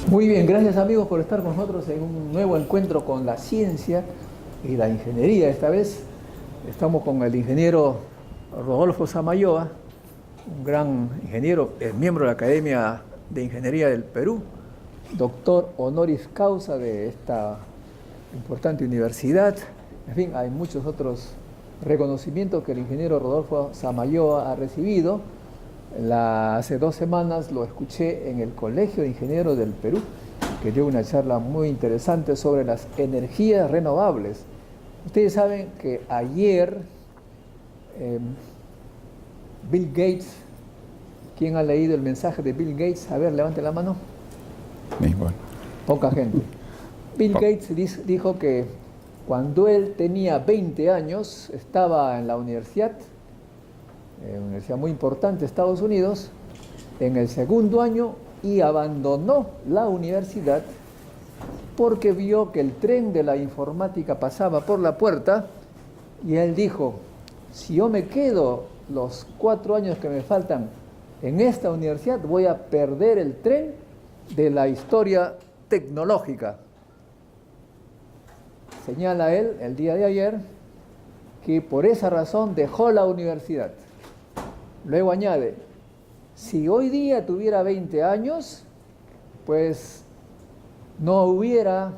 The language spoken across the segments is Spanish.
Muy bien, gracias amigos por estar con nosotros en un nuevo encuentro con la ciencia y la ingeniería. Esta vez estamos con el ingeniero Rodolfo Samayoa, un gran ingeniero, miembro de la Academia de Ingeniería del Perú, doctor honoris causa de esta importante universidad. En fin, hay muchos otros reconocimientos que el ingeniero Rodolfo Samayoa ha recibido. Hace 2 semanas lo escuché en el Colegio de Ingenieros del Perú, que dio una charla muy interesante sobre las energías renovables. Ustedes saben que ayer Bill Gates, ¿quién ha leído el mensaje de Bill Gates? A ver, levante la mano. Ninguno. Poca gente. Bill Gates dijo que cuando él tenía 20 años, estaba en la universidad, una universidad muy importante de Estados Unidos, en el 2.º año, y abandonó la universidad porque vio que el tren de la informática pasaba por la puerta y él dijo, si yo me quedo los 4 años que me faltan en esta universidad, voy a perder el tren de la historia tecnológica. Señala él el día de ayer que por esa razón dejó la universidad. Luego añade, si hoy día tuviera 20 años, pues no habría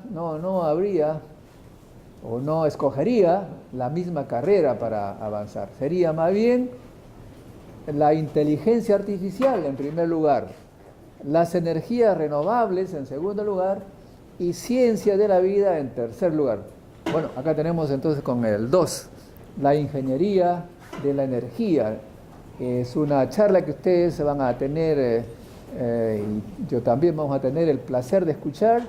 o no escogería la misma carrera para avanzar. Sería más bien la inteligencia artificial en primer lugar, las energías renovables en segundo lugar y ciencia de la vida en tercer lugar. Bueno, acá tenemos entonces con el 2, la ingeniería de la energía. Es una charla que ustedes se van a tener, y yo también vamos a tener el placer de escuchar,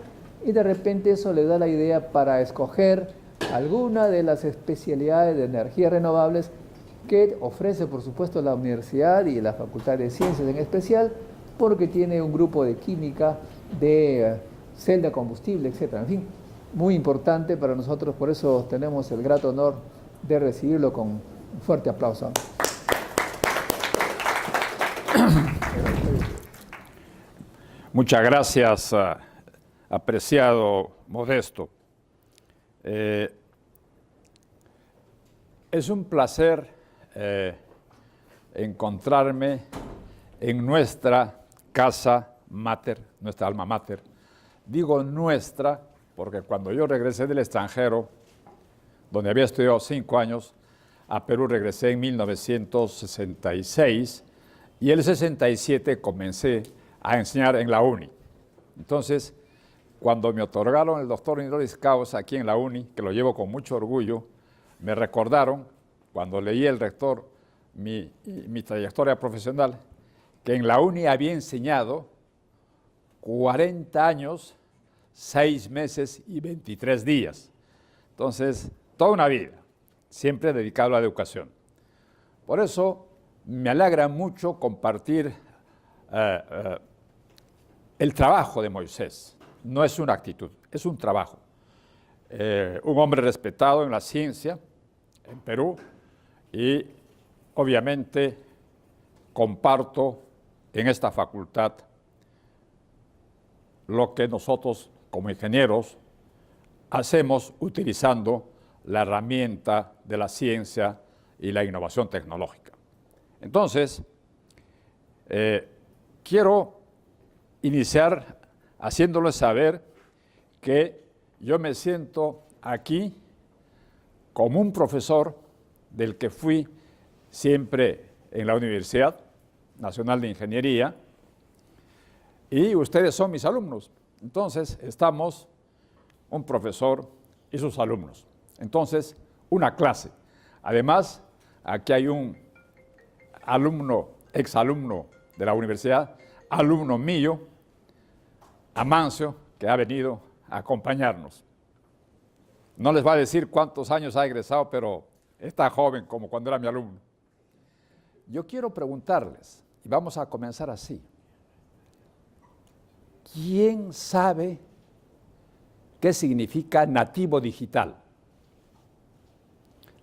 y de repente eso les da la idea para escoger alguna de las especialidades de energías renovables que ofrece, por supuesto, la universidad y la Facultad de Ciencias en especial, porque tiene un grupo de química, de celda de combustible, etc. En fin, muy importante para nosotros, por eso tenemos el grato honor de recibirlo con un fuerte aplauso. Muchas gracias, apreciado Modesto. Es un placer encontrarme en nuestra casa mater, nuestra alma mater. Digo nuestra porque cuando yo regresé del extranjero, donde había estudiado 5 años, a Perú regresé en 1966 y en el 67 comencé a enseñar en la UNI. Entonces, cuando me otorgaron el doctor honoris causa aquí en la UNI, que lo llevo con mucho orgullo, me recordaron, cuando leí el rector mi trayectoria profesional, que en la UNI había enseñado 40 años, 6 meses y 23 días. Entonces, toda una vida, siempre dedicado a la educación. Por eso, me alegra mucho compartir el trabajo de Moisés. No es una actitud, es un trabajo. Un hombre respetado en la ciencia, en Perú, y obviamente comparto en esta facultad lo que nosotros como ingenieros hacemos utilizando la herramienta de la ciencia y la innovación tecnológica. Entonces, quiero iniciar haciéndoles saber que yo me siento aquí como un profesor del que fui siempre en la Universidad Nacional de Ingeniería, y ustedes son mis alumnos. Entonces, estamos un profesor y sus alumnos. Entonces, una clase. Además, aquí hay un alumno, exalumno de la universidad, alumno mío, Amancio, que ha venido a acompañarnos. No les va a decir cuántos años ha egresado, pero está joven como cuando era mi alumno. Yo quiero preguntarles, y vamos a comenzar así. ¿Quién sabe qué significa nativo digital?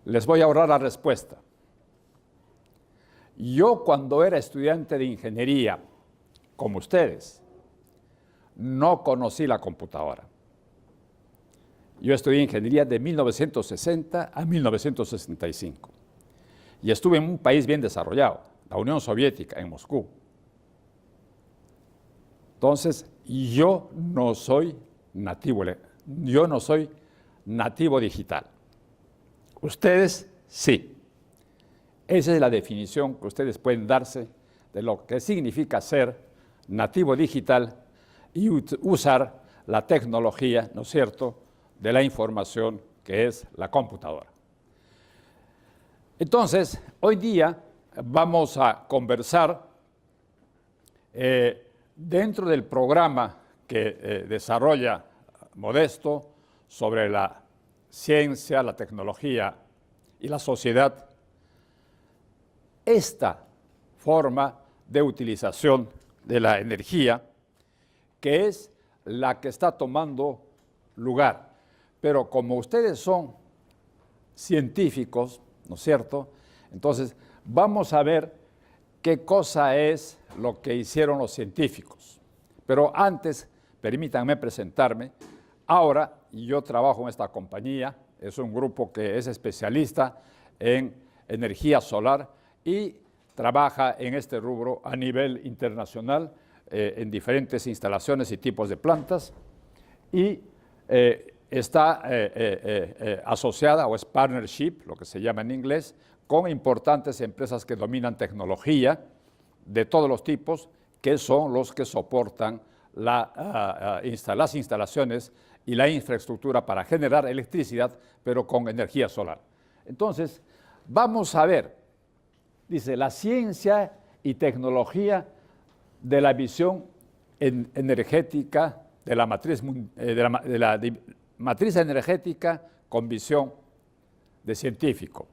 Les voy a ahorrar la respuesta. Yo, cuando era estudiante de ingeniería, como ustedes, no conocí la computadora. Yo estudié ingeniería de 1960 a 1965 y estuve en un país bien desarrollado, la Unión Soviética, en Moscú. Entonces, yo no soy nativo digital. Ustedes sí. Esa es la definición que ustedes pueden darse de lo que significa ser nativo digital y usar la tecnología, ¿no es cierto?, de la información que es la computadora. Entonces, hoy día vamos a conversar dentro del programa que desarrolla Modesto sobre la ciencia, la tecnología y la sociedad, esta forma de utilización de la energía, que es la que está tomando lugar. Pero como ustedes son científicos, ¿no es cierto?, entonces vamos a ver qué cosa es lo que hicieron los científicos. Pero antes, permítanme presentarme. Ahora yo trabajo en esta compañía, es un grupo que es especialista en energía solar y trabaja en este rubro a nivel internacional en diferentes instalaciones y tipos de plantas y está asociada o es partnership, lo que se llama en inglés, con importantes empresas que dominan tecnología de todos los tipos, que son los que soportan las instalaciones y la infraestructura para generar electricidad, pero con energía solar. Entonces, vamos a ver, dice, la ciencia y tecnología de la visión energética, de la matriz energética con visión de científico.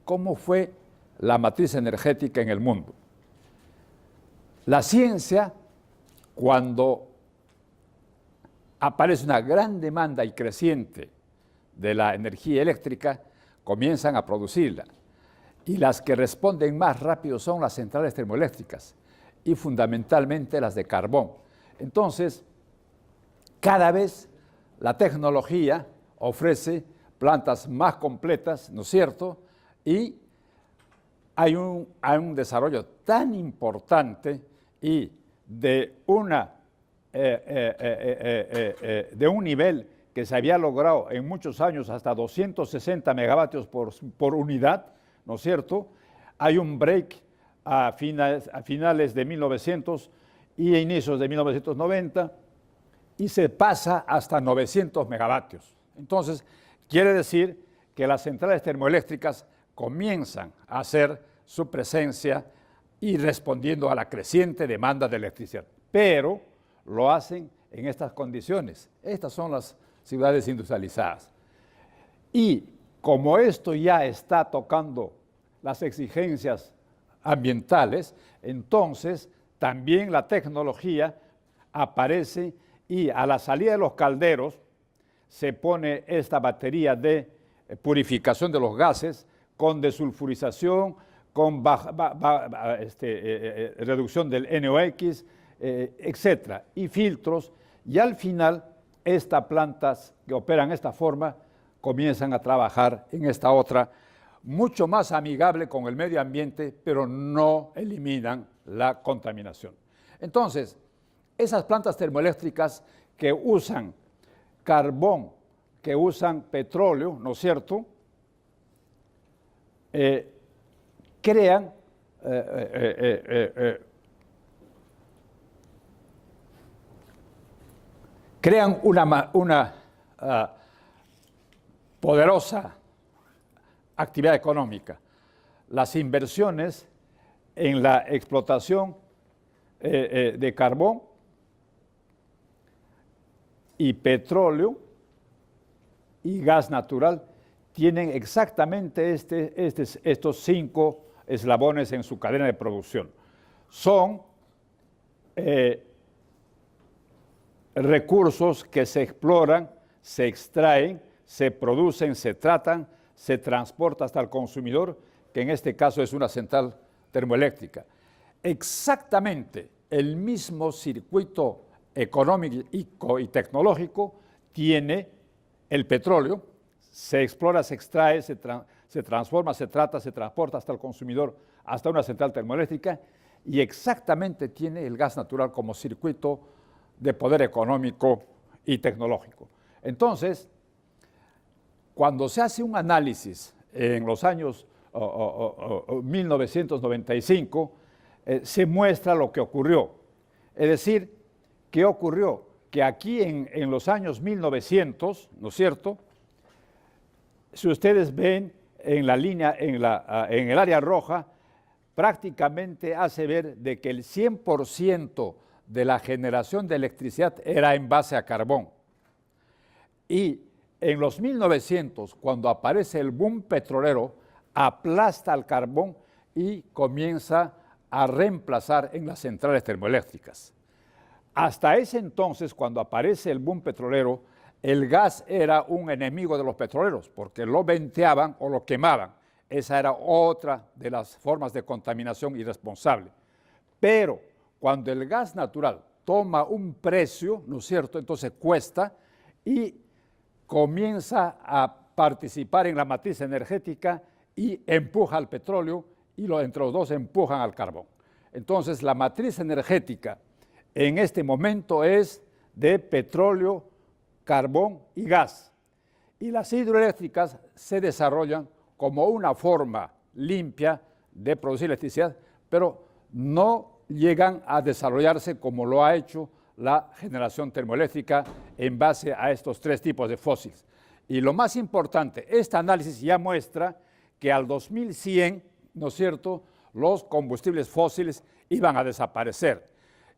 ¿Cómo fue la matriz energética en el mundo? La ciencia, cuando aparece una gran demanda y creciente de la energía eléctrica, comienzan a producirla. Y las que responden más rápido son las centrales termoeléctricas y fundamentalmente las de carbón. Entonces, cada vez la tecnología ofrece plantas más completas, ¿no es cierto? Y hay un desarrollo tan importante y de un nivel que se había logrado en muchos años hasta 260 megavatios por unidad, ¿no es cierto? Hay un break a finales de 1900 y a inicios de 1990 y se pasa hasta 900 megavatios. Entonces, quiere decir que las centrales termoeléctricas comienzan a hacer su presencia y respondiendo a la creciente demanda de electricidad. Pero lo hacen en estas condiciones. Estas son las ciudades industrializadas. Y como esto ya está tocando las exigencias ambientales, entonces también la tecnología aparece y a la salida de los calderos se pone esta batería de purificación de los gases con desulfurización, con reducción del NOx, etc. Y filtros, y al final estas plantas que operan de esta forma comienzan a trabajar en esta otra, mucho más amigable con el medio ambiente, pero no eliminan la contaminación. Entonces, esas plantas termoeléctricas que usan carbón, que usan petróleo, ¿no es cierto?, crean una poderosa actividad económica. Las inversiones en la explotación de carbón y petróleo y gas natural tienen exactamente estos 5 eslabones en su cadena de producción. Son recursos que se exploran, se extraen, se producen, se tratan, se transporta hasta el consumidor, que en este caso es una central termoeléctrica. Exactamente el mismo circuito económico y tecnológico tiene el petróleo, se explora, se extrae, se transforma, se trata, se transporta hasta el consumidor, hasta una central termoeléctrica, y exactamente tiene el gas natural como circuito de poder económico y tecnológico. Entonces, cuando se hace un análisis en los años 1995, se muestra lo que ocurrió. Es decir, ¿qué ocurrió? Que aquí en los años 1900, ¿no es cierto?, si ustedes ven en la línea, en el área roja, prácticamente hace ver de que el 100% de la generación de electricidad era en base a carbón. Y en los 1900, cuando aparece el boom petrolero, aplasta el carbón y comienza a reemplazar en las centrales termoeléctricas. Hasta ese entonces, cuando aparece el boom petrolero, el gas era un enemigo de los petroleros, porque lo venteaban o lo quemaban. Esa era otra de las formas de contaminación irresponsable. Pero cuando el gas natural toma un precio, ¿no es cierto?, entonces cuesta y comienza a participar en la matriz energética y empuja al petróleo y entre los dos empujan al carbón. Entonces la matriz energética en este momento es de petróleo, carbón y gas. Y las hidroeléctricas se desarrollan como una forma limpia de producir electricidad, pero no llegan a desarrollarse como lo ha hecho la generación termoeléctrica en base a estos tres tipos de fósiles. Y lo más importante, este análisis ya muestra que al 2100, ¿no es cierto?, los combustibles fósiles iban a desaparecer.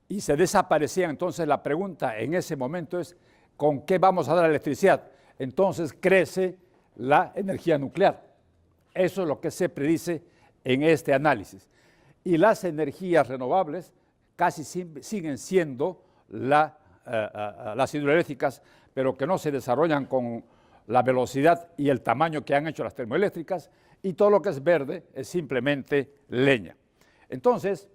Y se desaparecían, entonces la pregunta en ese momento es, ¿con qué vamos a dar electricidad? Entonces crece la energía nuclear. Eso es lo que se predice en este análisis. Y las energías renovables casi siguen siendo las hidroeléctricas, pero que no se desarrollan con la velocidad y el tamaño que han hecho las termoeléctricas, y todo lo que es verde es simplemente leña. Entonces,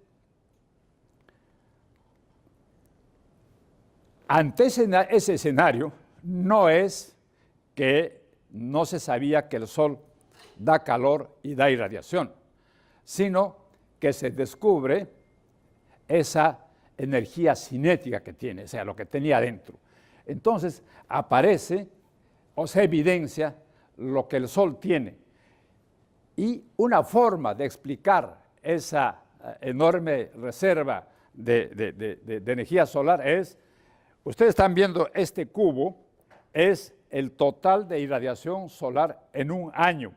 ante ese escenario, no es que no se sabía que el sol da calor y da irradiación, sino que se descubre esa energía cinética que tiene, o sea, lo que tenía adentro. Entonces aparece o se evidencia lo que el sol tiene. Y una forma de explicar esa enorme reserva de energía solar es, ustedes están viendo este cubo, es el total de irradiación solar en un año.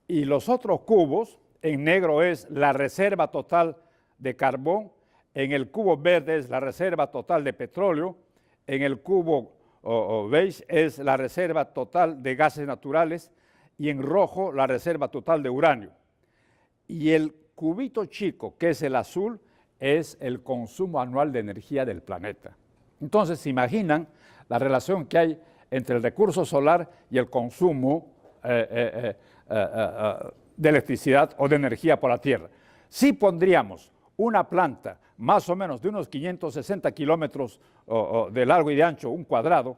Y los otros cubos, en negro es la reserva total de carbón, en el cubo verde es la reserva total de petróleo, en el cubo beige es la reserva total de gases naturales y en rojo la reserva total de uranio. Y el cubito chico, que es el azul, es el consumo anual de energía del planeta. Entonces, se imaginan la relación que hay entre el recurso solar y el consumo de electricidad o de energía por la Tierra. Si pondríamos una planta más o menos de unos 560 kilómetros de largo y de ancho, un cuadrado,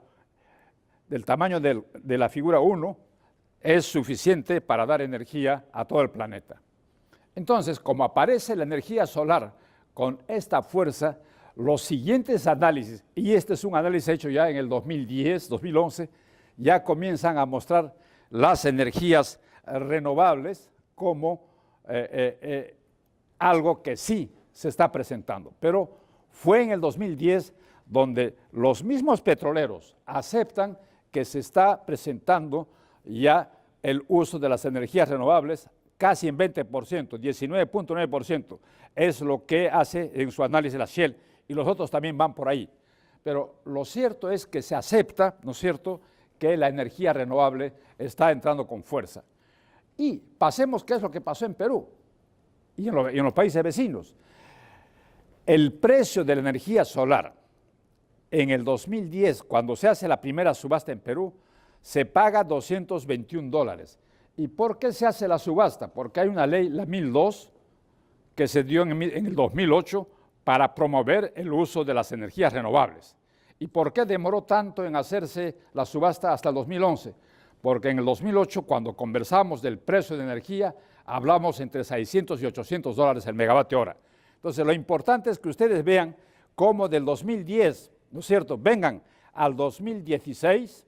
del tamaño de la figura 1, es suficiente para dar energía a todo el planeta. Entonces, como aparece la energía solar con esta fuerza, los siguientes análisis, y este es un análisis hecho ya en el 2010, 2011, ya comienzan a mostrar las energías renovables como algo que sí se está presentando. Pero fue en el 2010 donde los mismos petroleros aceptan que se está presentando ya el uso de las energías renovables casi en 20%, 19.9%, es lo que hace en su análisis la Shell, y los otros también van por ahí. Pero lo cierto es que se acepta, ¿no es cierto?, que la energía renovable está entrando con fuerza. Y pasemos qué es lo que pasó en Perú y en los países vecinos. El precio de la energía solar en el 2010, cuando se hace la primera subasta en Perú, se paga $221. ¿Y por qué se hace la subasta? Porque hay una ley, la 1002, que se dio en el 2008 para promover el uso de las energías renovables. ¿Y por qué demoró tanto en hacerse la subasta hasta el 2011? Porque en el 2008, cuando conversamos del precio de energía, hablamos entre 600 y 800 dólares el megavatio hora. Entonces, lo importante es que ustedes vean cómo del 2010, ¿no es cierto?, vengan al 2016,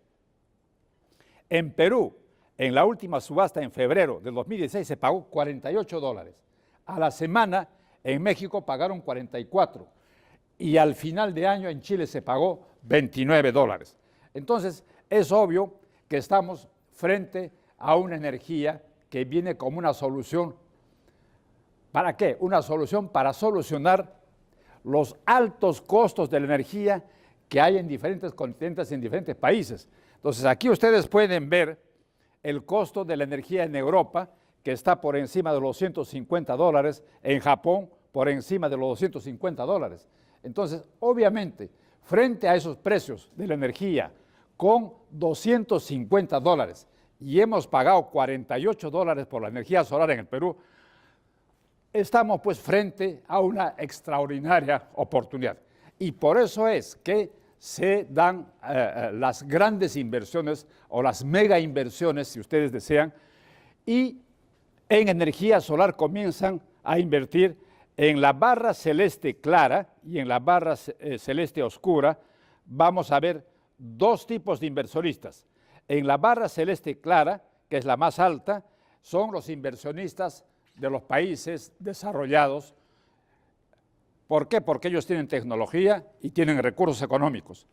en Perú, en la última subasta en febrero del 2016 se pagó 48 dólares. A la semana en México pagaron 44 y al final de año en Chile se pagó 29 dólares. Entonces es obvio que estamos frente a una energía que viene como una solución. ¿Para qué? Una solución para solucionar los altos costos de la energía que hay en diferentes continentes, en diferentes países. Entonces aquí ustedes pueden ver el costo de la energía en Europa, que está por encima de los 150 dólares, en Japón por encima de los 250 dólares. Entonces, obviamente, frente a esos precios de la energía con 250 dólares y hemos pagado 48 dólares por la energía solar en el Perú, estamos pues frente a una extraordinaria oportunidad. Y por eso es que se dan las grandes inversiones o las mega inversiones, si ustedes desean, y en energía solar comienzan a invertir en la barra celeste clara y en la barra celeste oscura. Vamos a ver dos tipos de inversionistas. En la barra celeste clara, que es la más alta, son los inversionistas de los países desarrollados. ¿Por qué? Porque ellos tienen tecnología y tienen recursos económicos.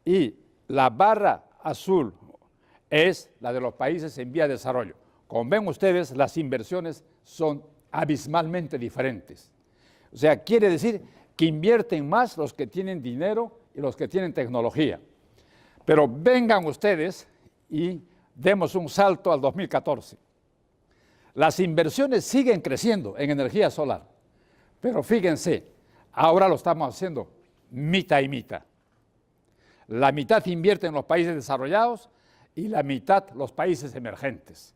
Y la barra azul es la de los países en vía de desarrollo. Como ven ustedes, las inversiones son abismalmente diferentes. O sea, quiere decir que invierten más los que tienen dinero y los que tienen tecnología. Pero vengan ustedes y demos un salto al 2014. Las inversiones siguen creciendo en energía solar, pero fíjense, ahora lo estamos haciendo mitad y mitad. La mitad invierte en los países desarrollados y la mitad los países emergentes.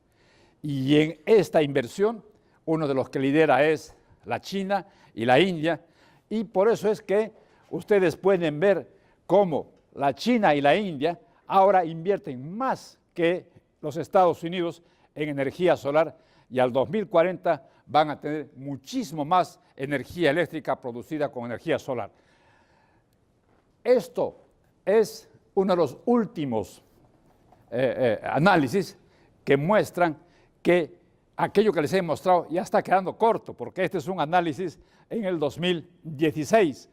Y en esta inversión, uno de los que lidera es la China y la India, y por eso es que ustedes pueden ver cómo la China y la India ahora invierten más que los Estados Unidos en energía solar, y al 2040 van a tener muchísimo más energía eléctrica producida con energía solar. Esto es uno de los últimos análisis que muestran que aquello que les he mostrado ya está quedando corto, porque este es un análisis en el 2016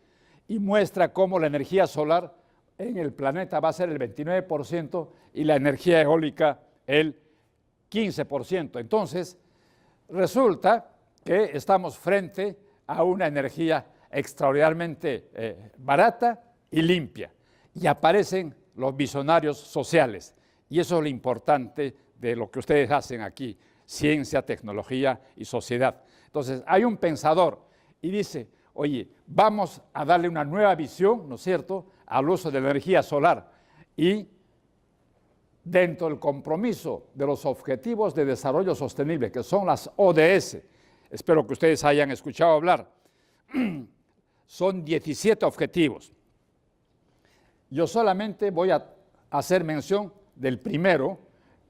y muestra cómo la energía solar en el planeta va a ser el 29% y la energía eólica el 15%. Entonces, resulta que estamos frente a una energía extraordinariamente barata y limpia. Y aparecen los visionarios sociales. Y eso es lo importante de lo que ustedes hacen aquí, ciencia, tecnología y sociedad. Entonces, hay un pensador y dice, oye, vamos a darle una nueva visión, ¿no es cierto?, al uso de la energía solar. Y dentro del compromiso de los Objetivos de Desarrollo Sostenible, que son las ODS, espero que ustedes hayan escuchado hablar, son 17 objetivos. Yo solamente voy a hacer mención del primero,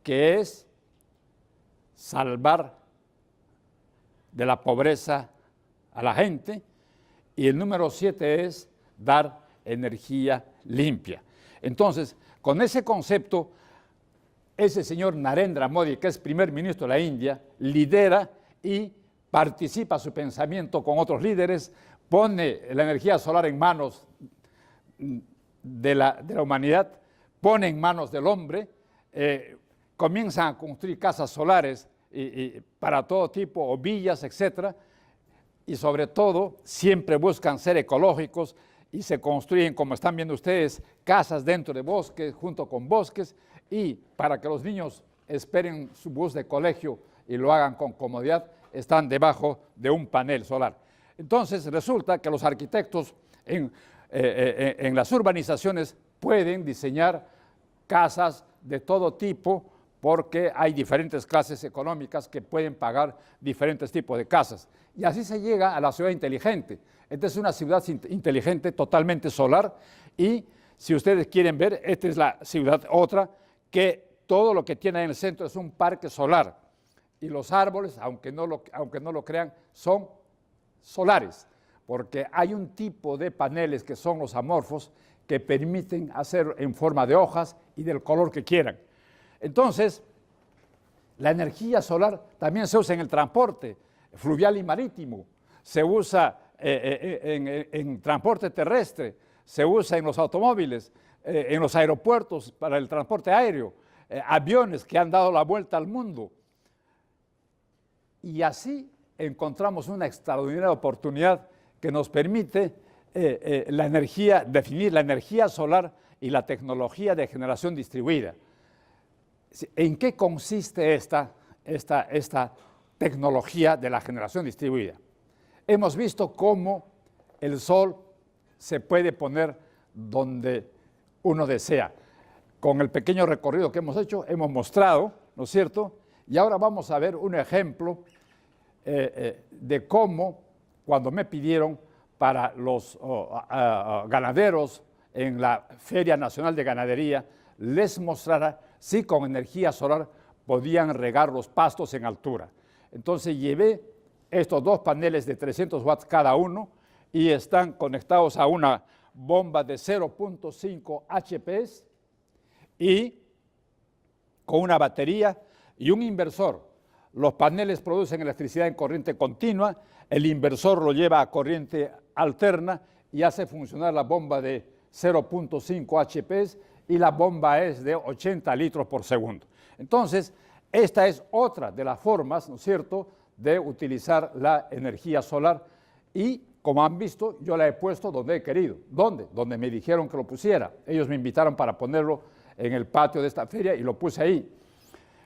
que es salvar de la pobreza a la gente, y el número 7 es dar energía limpia. Entonces, con ese concepto, ese señor Narendra Modi, que es primer ministro de la India, lidera y participa su pensamiento con otros líderes, pone la energía solar en manos de la humanidad, pone en manos del hombre, comienzan a construir casas solares para todo tipo, o villas, etc. Y sobre todo, siempre buscan ser ecológicos y se construyen, como están viendo ustedes, casas dentro de bosques, junto con bosques, y para que los niños esperen su bus de colegio y lo hagan con comodidad, están debajo de un panel solar. Entonces, resulta que los arquitectos en las urbanizaciones pueden diseñar casas de todo tipo, porque hay diferentes clases económicas que pueden pagar diferentes tipos de casas. Y así se llega a la ciudad inteligente. Esta es una ciudad inteligente, totalmente solar, y si ustedes quieren ver, esta es la ciudad otra, que todo lo que tiene en el centro es un parque solar, y los árboles, aunque no lo crean, son solares, porque hay un tipo de paneles que son los amorfos, que permiten hacer en forma de hojas y del color que quieran. Entonces, la energía solar también se usa en el transporte fluvial y marítimo, se usa en transporte terrestre, se usa en los automóviles, en los aeropuertos para el transporte aéreo, aviones que han dado la vuelta al mundo. Y así encontramos una extraordinaria oportunidad que nos permite definir la energía solar y la tecnología de generación distribuida. ¿En qué consiste esta tecnología de la generación distribuida? Hemos visto cómo el sol se puede poner donde uno desea. Con el pequeño recorrido que hemos hecho, hemos mostrado, ¿no es cierto? Y ahora vamos a ver un ejemplo de cómo, cuando me pidieron para los ganaderos en la Feria Nacional de Ganadería, les mostrara si con energía solar podían regar los pastos en altura. Entonces llevé estos dos paneles de 300 watts cada uno y están conectados a una bomba de 0.5 HPs y con una batería y un inversor. Los paneles producen electricidad en corriente continua, el inversor lo lleva a corriente alterna y hace funcionar la bomba de 0.5 HPs y la bomba es de 80 litros por segundo. Entonces, esta es otra de las formas, ¿no es cierto?, de utilizar la energía solar y, como han visto, yo la he puesto donde he querido. ¿Dónde? Donde me dijeron que lo pusiera. Ellos me invitaron para ponerlo en el patio de esta feria y lo puse ahí.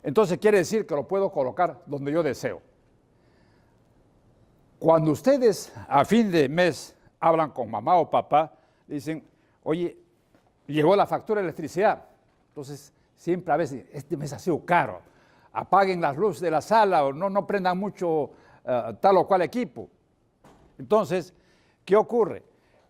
Entonces quiere decir que lo puedo colocar donde yo deseo. Cuando ustedes a fin de mes hablan con mamá o papá, dicen, oye, llegó la factura de electricidad. Entonces siempre a veces, este mes ha sido caro, apaguen las luces de la sala o no prendan mucho tal o cual equipo. Entonces, ¿qué ocurre?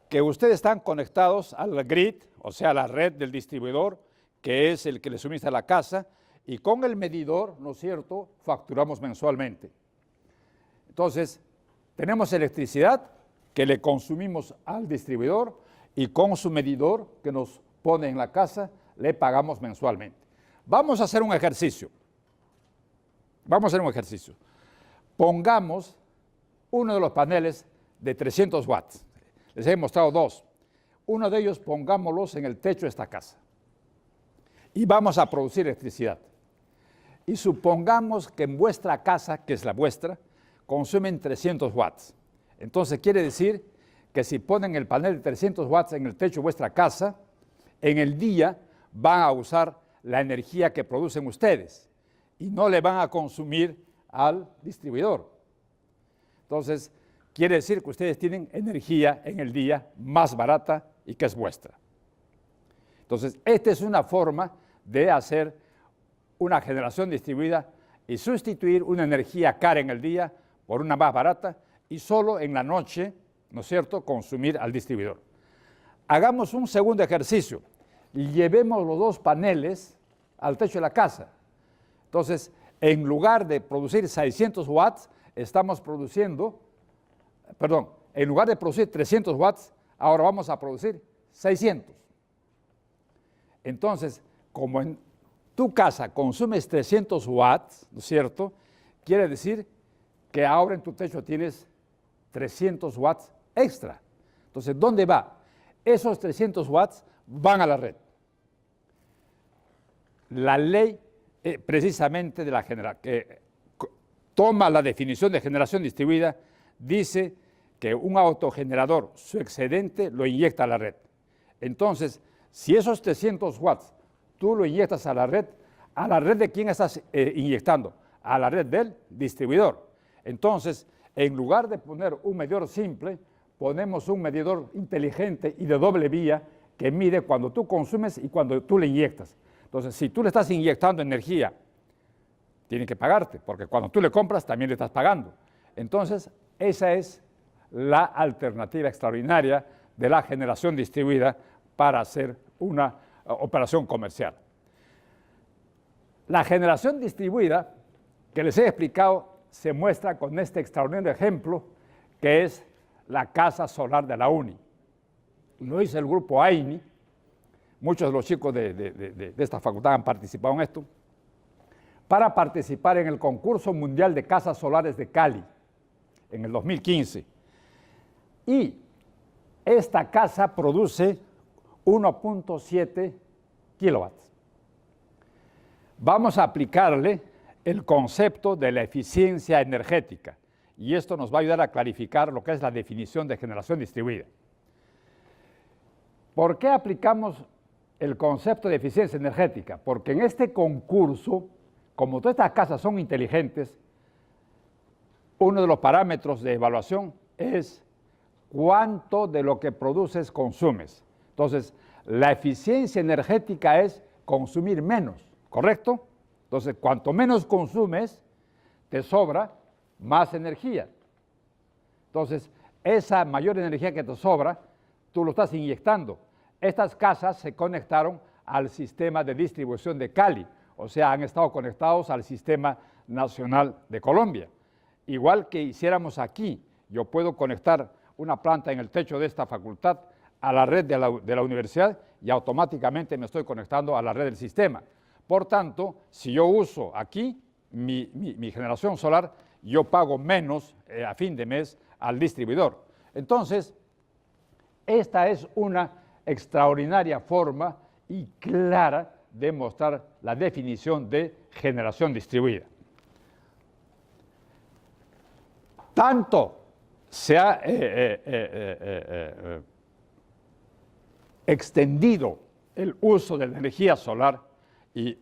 Que ustedes están conectados al grid, o sea, a la red del distribuidor, que es el que les suministra la casa, y con el medidor, ¿no es cierto?, facturamos mensualmente. Entonces, tenemos electricidad que le consumimos al distribuidor y con su medidor que nos pone en la casa, le pagamos mensualmente. Vamos a hacer un ejercicio. Pongamos uno de los paneles de 300 watts. Les he mostrado dos. Uno de ellos pongámoslos en el techo de esta casa. Y vamos a producir electricidad. Y supongamos que en vuestra casa, que es la vuestra, consumen 300 watts. Entonces quiere decir que si ponen el panel de 300 watts en el techo de vuestra casa, en el día van a usar la energía que producen ustedes y no le van a consumir al distribuidor. Entonces, quiere decir que ustedes tienen energía en el día más barata y que es vuestra. Entonces, esta es una forma de hacer una generación distribuida y sustituir una energía cara en el día por una más barata y solo en la noche, ¿no es cierto?, consumir al distribuidor. Hagamos un segundo ejercicio. Llevemos los dos paneles al techo de la casa. Entonces, en lugar de producir 600 watts, estamos produciendo, en lugar de producir 300 watts, ahora vamos a producir 600. Entonces, como en tu casa consumes 300 watts, ¿no es cierto?, quiere decir que ahora en tu techo tienes 300 watts extra. Entonces, ¿dónde va? Esos 300 watts van a la red. La ley precisamente de la que toma la definición de generación distribuida dice que un autogenerador, su excedente, lo inyecta a la red. Entonces, si esos 300 watts tú lo inyectas a la red ¿de quién estás inyectando? A la red del distribuidor. Entonces, en lugar de poner un medidor simple, ponemos un medidor inteligente y de doble vía que mide cuando tú consumes y cuando tú le inyectas. Entonces, si tú le estás inyectando energía, tiene que pagarte, porque cuando tú le compras también le estás pagando. Entonces, esa es la alternativa extraordinaria de la generación distribuida para hacer una operación comercial. La generación distribuida, que les he explicado, se muestra con este extraordinario ejemplo que es la casa solar de la UNI. Lo hizo el grupo AINI, muchos de los chicos de esta facultad han participado en esto, para participar en el concurso mundial de casas solares de Cali en el 2015. Y esta casa produce 1.7 kilowatts. Vamos a aplicarle el concepto de la eficiencia energética y esto nos va a ayudar a clarificar lo que es la definición de generación distribuida. ¿Por qué aplicamos el concepto de eficiencia energética? Porque en este concurso, como todas estas casas son inteligentes, uno de los parámetros de evaluación es cuánto de lo que produces consumes. Entonces, la eficiencia energética es consumir menos, ¿correcto? Entonces, cuanto menos consumes, te sobra más energía. Entonces, esa mayor energía que te sobra, tú lo estás inyectando. Estas casas se conectaron al sistema de distribución de Cali, o sea, han estado conectados al sistema nacional de Colombia. Igual que hiciéramos aquí, yo puedo conectar una planta en el techo de esta facultad a la red de la universidad y automáticamente me estoy conectando a la red del sistema. Por tanto, si yo uso aquí mi generación solar, yo pago menos a fin de mes al distribuidor. Entonces, esta es una extraordinaria forma y clara de mostrar la definición de generación distribuida. Tanto se ha extendido el uso de la energía solar y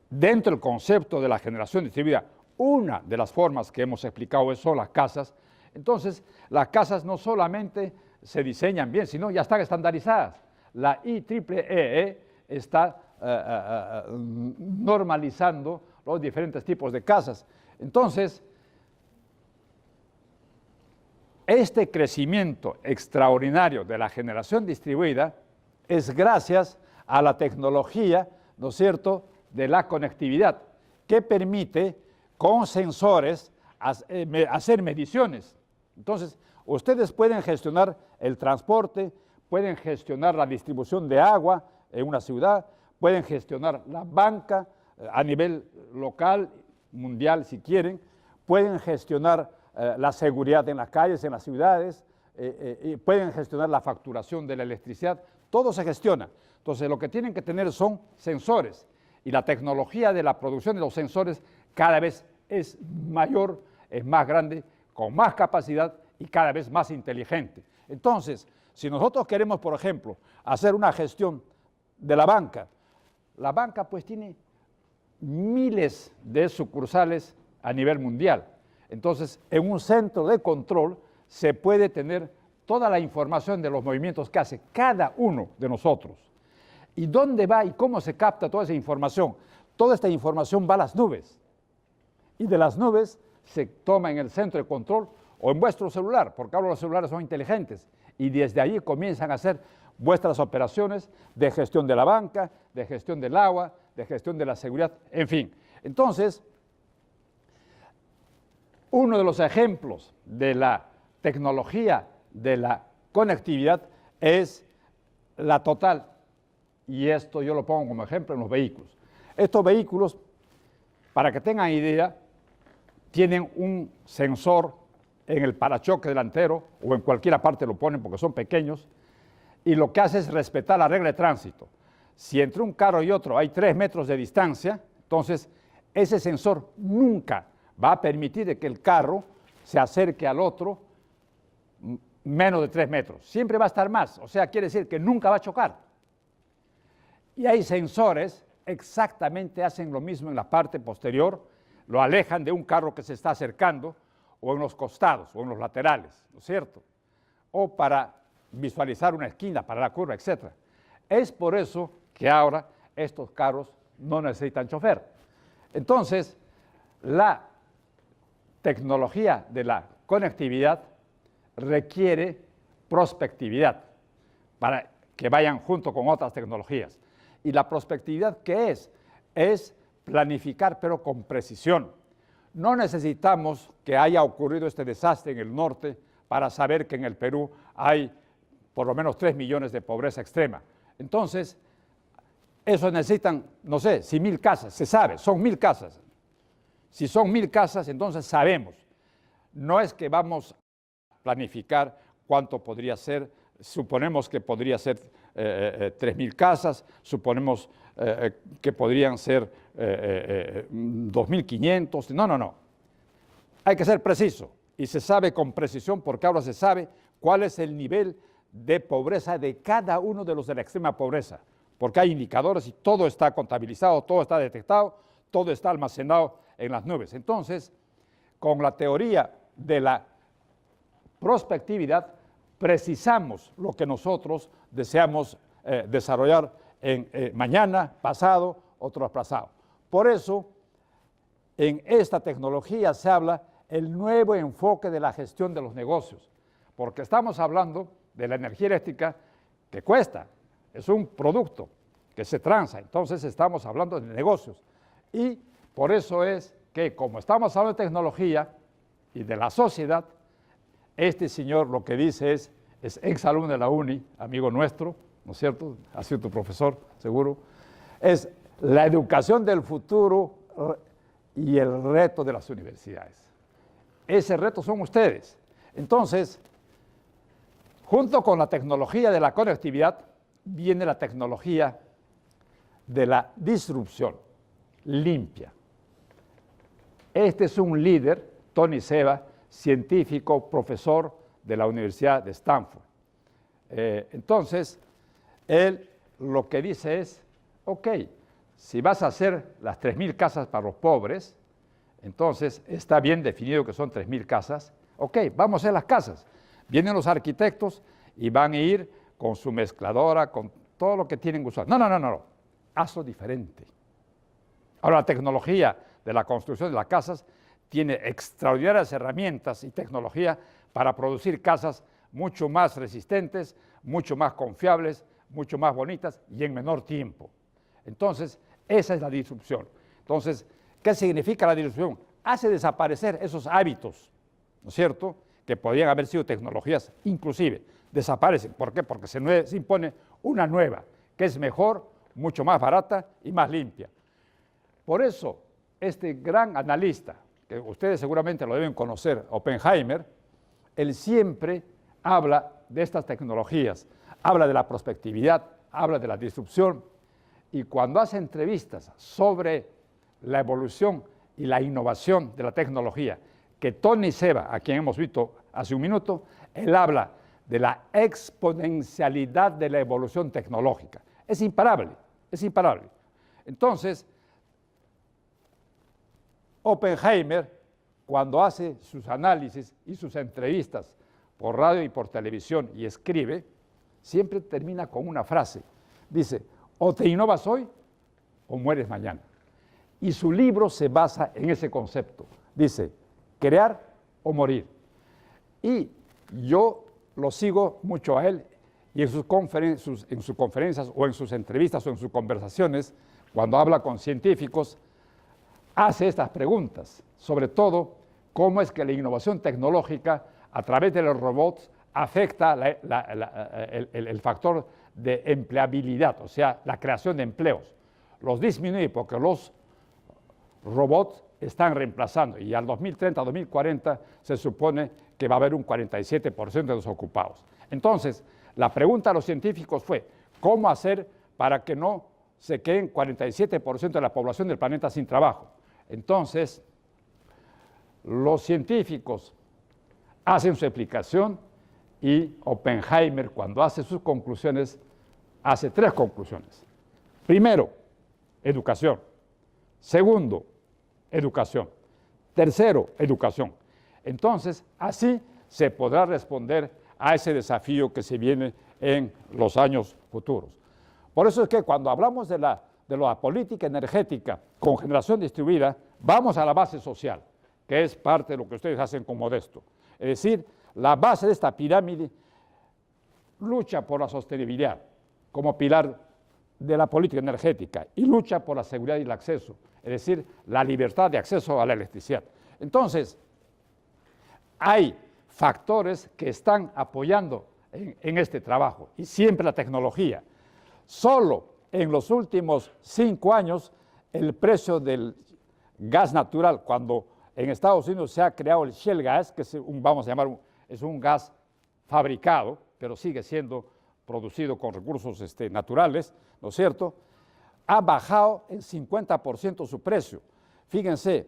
dentro del concepto de la generación distribuida, una de las formas que hemos explicado son las casas. Entonces, las casas no solamente se diseñan bien, sino ya están estandarizadas. La IEEE está normalizando los diferentes tipos de casas. Entonces, este crecimiento extraordinario de la generación distribuida es gracias a la tecnología, ¿no es cierto?, de la conectividad, que permite con sensores hacer mediciones. Entonces, ustedes pueden gestionar el transporte, pueden gestionar la distribución de agua en una ciudad, pueden gestionar la banca a nivel local, mundial si quieren, pueden gestionar la seguridad en las calles, en las ciudades, pueden gestionar la facturación de la electricidad, todo se gestiona. Entonces, lo que tienen que tener son sensores y la tecnología de la producción de los sensores cada vez es mayor, es más grande, con más capacidad y cada vez más inteligente. Entonces, si nosotros queremos, por ejemplo, hacer una gestión de la banca pues tiene miles de sucursales a nivel mundial. Entonces, en un centro de control se puede tener toda la información de los movimientos que hace cada uno de nosotros. ¿Y dónde va y cómo se capta toda esa información? Toda esta información va a las nubes. Y de las nubes se toma en el centro de control o en vuestro celular, porque ahora los celulares son inteligentes. Y desde allí comienzan a hacer vuestras operaciones de gestión de la banca, de gestión del agua, de gestión de la seguridad, en fin. Entonces, uno de los ejemplos de la tecnología de la conectividad es la total, y esto yo lo pongo como ejemplo en los vehículos. Estos vehículos, para que tengan idea, tienen un sensor en el parachoque delantero o en cualquier parte lo ponen porque son pequeños, y lo que hace es respetar la regla de tránsito. Si entre un carro y otro hay 3 metros de distancia, entonces ese sensor nunca va a permitir que el carro se acerque al otro menos de 3 metros. Siempre va a estar más, o sea, quiere decir que nunca va a chocar. Y hay sensores exactamente hacen lo mismo en la parte posterior, lo alejan de un carro que se está acercando, o en los costados, o en los laterales, ¿no es cierto? O para visualizar una esquina, para la curva, etc. Es por eso que ahora estos carros no necesitan chofer. Entonces, la tecnología de la conectividad requiere prospectividad para que vayan junto con otras tecnologías. ¿Y la prospectividad qué es? Es planificar, pero con precisión. No necesitamos que haya ocurrido este desastre en el norte para saber que en el Perú hay por lo menos 3 millones de pobreza extrema. Entonces, eso necesitan, no sé, si 1000 casas, se sabe, son 1000 casas. Si son 1000 casas, entonces sabemos. No es que vamos a planificar cuánto podría ser, suponemos que podría ser 3000 casas, suponemos que podrían ser 2500, no. Hay que ser preciso y se sabe con precisión porque ahora se sabe cuál es el nivel de pobreza de cada uno de los de la extrema pobreza, porque hay indicadores y todo está contabilizado, todo está detectado, todo está almacenado en las nubes. Entonces, con la teoría de la prospectividad, precisamos lo que nosotros deseamos desarrollar en mañana, pasado o traspasado. Por eso, en esta tecnología se habla el nuevo enfoque de la gestión de los negocios, porque estamos hablando de la energía eléctrica que cuesta, es un producto que se transa, entonces estamos hablando de negocios. Y por eso es que, como estamos hablando de tecnología y de la sociedad, este señor lo que dice es exalumno de la UNI, amigo nuestro, ¿no es cierto? Ha sido tu profesor, seguro. Es la educación del futuro y el reto de las universidades. Ese reto son ustedes. Entonces, junto con la tecnología de la conectividad, viene la tecnología de la disrupción limpia. Este es un líder, Tony Seba, científico, profesor de la Universidad de Stanford. Entonces, él lo que dice es, ok, si vas a hacer las 3000 casas para los pobres, entonces está bien definido que son 3000 casas, ok, vamos a hacer las casas. Vienen los arquitectos y van a ir con su mezcladora, con todo lo que tienen que usar. No, hazlo diferente. Ahora, la tecnología de la construcción de las casas tiene extraordinarias herramientas y tecnología para producir casas mucho más resistentes, mucho más confiables, mucho más bonitas y en menor tiempo. Entonces, esa es la disrupción. Entonces, ¿qué significa la disrupción? Hace desaparecer esos hábitos, ¿no es cierto?, que podrían haber sido tecnologías, inclusive, desaparecen. ¿Por qué? Porque se impone una nueva, que es mejor, mucho más barata y más limpia. Por eso, este gran analista, que ustedes seguramente lo deben conocer, Oppenheimer, él siempre habla de estas tecnologías, habla de la prospectividad, habla de la disrupción, y cuando hace entrevistas sobre la evolución y la innovación de la tecnología, que Tony Seba, a quien hemos visto hace un minuto, él habla de la exponencialidad de la evolución tecnológica. Es imparable, es imparable. Entonces, Oppenheimer, cuando hace sus análisis y sus entrevistas por radio y por televisión y escribe, siempre termina con una frase. Dice, o te innovas hoy o mueres mañana. Y su libro se basa en ese concepto. Dice, crear o morir. Y yo lo sigo mucho a él y en sus conferencias o en sus entrevistas o en sus conversaciones, cuando habla con científicos, hace estas preguntas, sobre todo, cómo es que la innovación tecnológica a través de los robots afecta el factor de empleabilidad, o sea, la creación de empleos. Los disminuye porque los robots están reemplazando y al 2030, 2040 se supone que va a haber un 47% de los ocupados. Entonces, la pregunta a los científicos fue, ¿cómo hacer para que no se queden 47% de la población del planeta sin trabajo? Entonces, los científicos hacen su explicación y Oppenheimer, cuando hace sus conclusiones, hace 3 conclusiones. Primero, educación. Segundo, educación. Tercero, educación. Entonces, así se podrá responder a ese desafío que se viene en los años futuros. Por eso es que cuando hablamos de la política energética con generación distribuida, vamos a la base social, que es parte de lo que ustedes hacen con Modesto. Es decir, la base de esta pirámide lucha por la sostenibilidad como pilar de la política energética y lucha por la seguridad y el acceso, es decir, la libertad de acceso a la electricidad. Entonces, hay factores que están apoyando en este trabajo y siempre la tecnología. Solo en los últimos 5 años el precio del gas natural, cuando en Estados Unidos se ha creado el shale gas, que es vamos a llamar, es un gas fabricado, pero sigue siendo producido con recursos naturales, ¿no es cierto?, ha bajado en 50% su precio. Fíjense,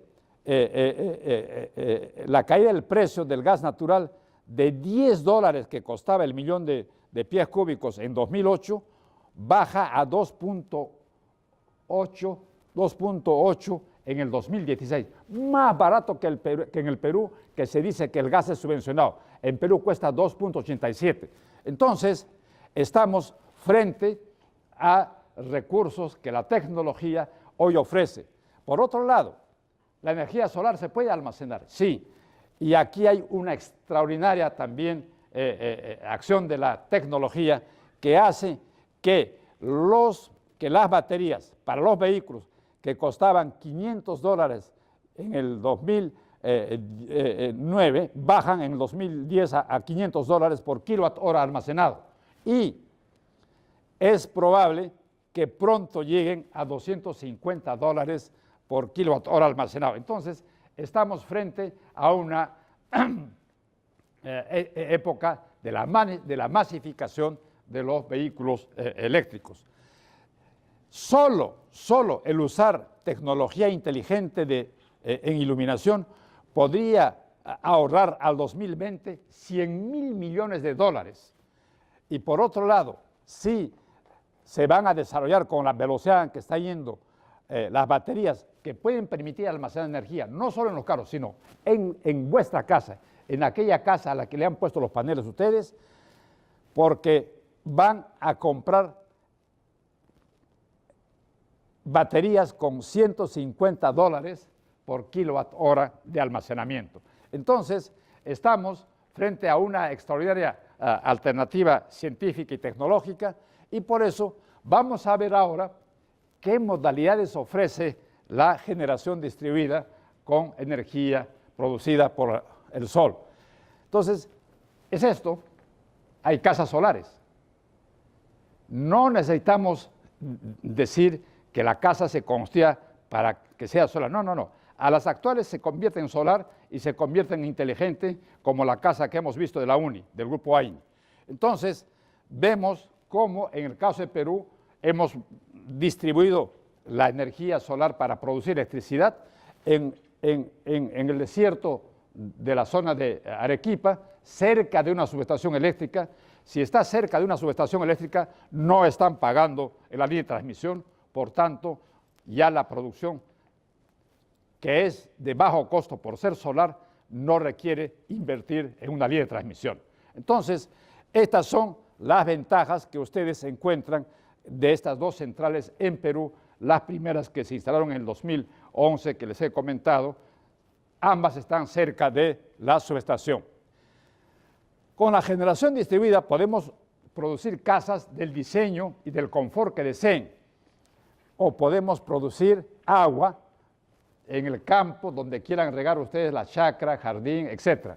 la caída del precio del gas natural de $10 que costaba el millón de pies cúbicos en 2008, baja a 2.8 en el 2016, más barato que en el Perú, que se dice que el gas es subvencionado. En Perú cuesta 2.87. Entonces, estamos frente a recursos que la tecnología hoy ofrece. Por otro lado, ¿la energía solar se puede almacenar? Sí, y aquí hay una extraordinaria también acción de la tecnología que hace que las baterías para los vehículos que costaban $500 en el 2009, bajan en el 2010 a $500 por kilowatt hora almacenado. Y es probable que pronto lleguen a $250 por kilowatt hora almacenado. Entonces, estamos frente a una época de la masificación de los vehículos eléctricos. Solo el usar tecnología inteligente en iluminación podría ahorrar al 2020 $100.000 millones. Y por otro lado, si se van a desarrollar con la velocidad en que está yendo las baterías que pueden permitir almacenar energía, no solo en los carros, sino en vuestra casa, en aquella casa a la que le han puesto los paneles ustedes, porque van a comprar baterías con $150 por kilowatt hora de almacenamiento. Entonces, estamos frente a una extraordinaria alternativa científica y tecnológica, y por eso vamos a ver ahora qué modalidades ofrece la generación distribuida con energía producida por el sol. Entonces, es esto, hay casas solares. No necesitamos decir que la casa se construya para que sea solar. No, no, no. A las actuales se convierte en solar y se convierte en inteligente, como la casa que hemos visto de la UNI, del grupo AIN. Entonces, vemos cómo en el caso de Perú hemos distribuido la energía solar para producir electricidad en el desierto de la zona de Arequipa, cerca de una subestación eléctrica. Si está cerca de una subestación eléctrica, no están pagando en la línea de transmisión, por tanto, ya la producción, que es de bajo costo por ser solar, no requiere invertir en una línea de transmisión. Entonces, estas son las ventajas que ustedes encuentran de estas dos centrales en Perú, las primeras que se instalaron en el 2011, que les he comentado, ambas están cerca de la subestación. Con la generación distribuida podemos producir casas del diseño y del confort que deseen, o podemos producir agua en el campo donde quieran regar ustedes la chacra, jardín, etc.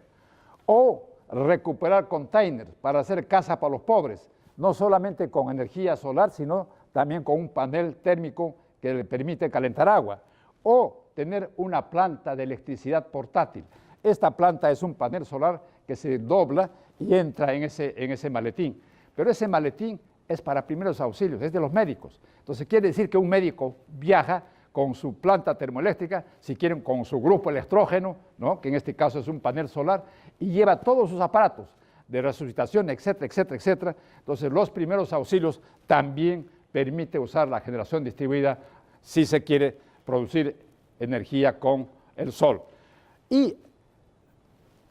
O recuperar containers para hacer casa para los pobres, no solamente con energía solar, sino también con un panel térmico que le permite calentar agua. O tener una planta de electricidad portátil. Esta planta es un panel solar que se dobla y entra en ese maletín. Pero ese maletín es para primeros auxilios, es de los médicos. Entonces quiere decir que un médico viaja con su planta termoeléctrica, si quieren con su grupo electrógeno, ¿no?, que en este caso es un panel solar, y lleva todos sus aparatos de resucitación, etcétera, etcétera, etcétera. Entonces los primeros auxilios también permite usar la generación distribuida si se quiere producir energía con el sol. Y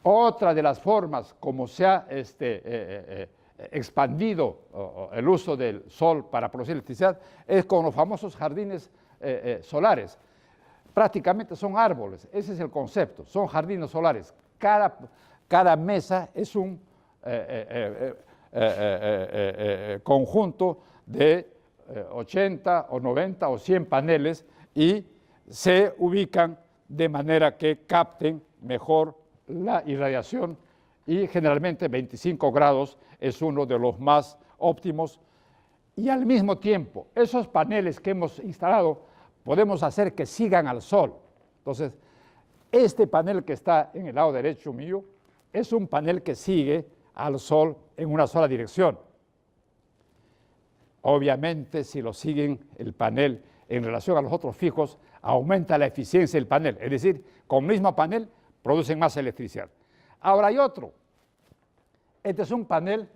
otra de las formas como se ha expandido el uso del sol para producir electricidad es con los famosos jardines solares. Prácticamente son árboles, ese es el concepto, son jardines solares. Cada cada mesa es un conjunto de 80 o 90 o 100 paneles y se ubican de manera que capten mejor la irradiación y generalmente 25 grados es uno de los más óptimos. Y al mismo tiempo, esos paneles que hemos instalado podemos hacer que sigan al sol. Entonces, este panel que está en el lado derecho mío es un panel que sigue al sol en una sola dirección. Obviamente, si lo siguen el panel en relación a los otros fijos, aumenta la eficiencia del panel. Es decir, con el mismo panel producen más electricidad. Ahora hay otro. Este es un panel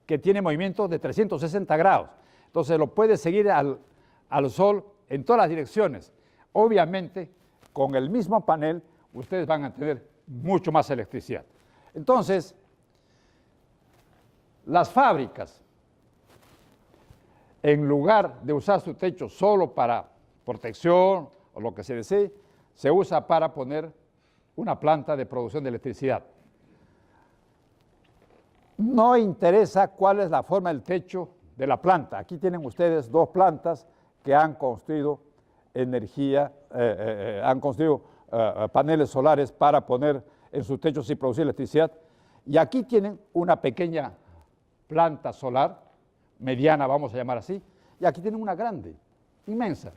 que tiene movimiento de 360 grados. Entonces lo puede seguir al sol en todas las direcciones. Obviamente, con el mismo panel, ustedes van a tener mucho más electricidad. Entonces, las fábricas, en lugar de usar su techo solo para protección o lo que se desee, se usa para poner una planta de producción de electricidad. No interesa cuál es la forma del techo de la planta. Aquí tienen ustedes dos plantas que han construido energía, han construido paneles solares para poner en sus techos y producir electricidad. Y aquí tienen una pequeña planta solar, mediana vamos a llamar así, y aquí tienen una grande, inmensa.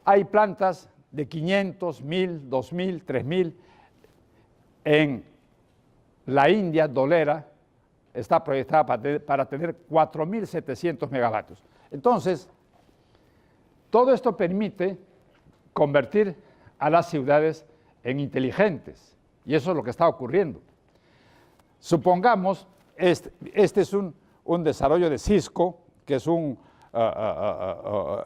Hay plantas de 500, 1000, 2000, 3000. En la India, Dholera, está proyectada para tener 4700 megavatios. Entonces, todo esto permite convertir a las ciudades en inteligentes, y eso es lo que está ocurriendo. Supongamos, este es un desarrollo de Cisco, que es un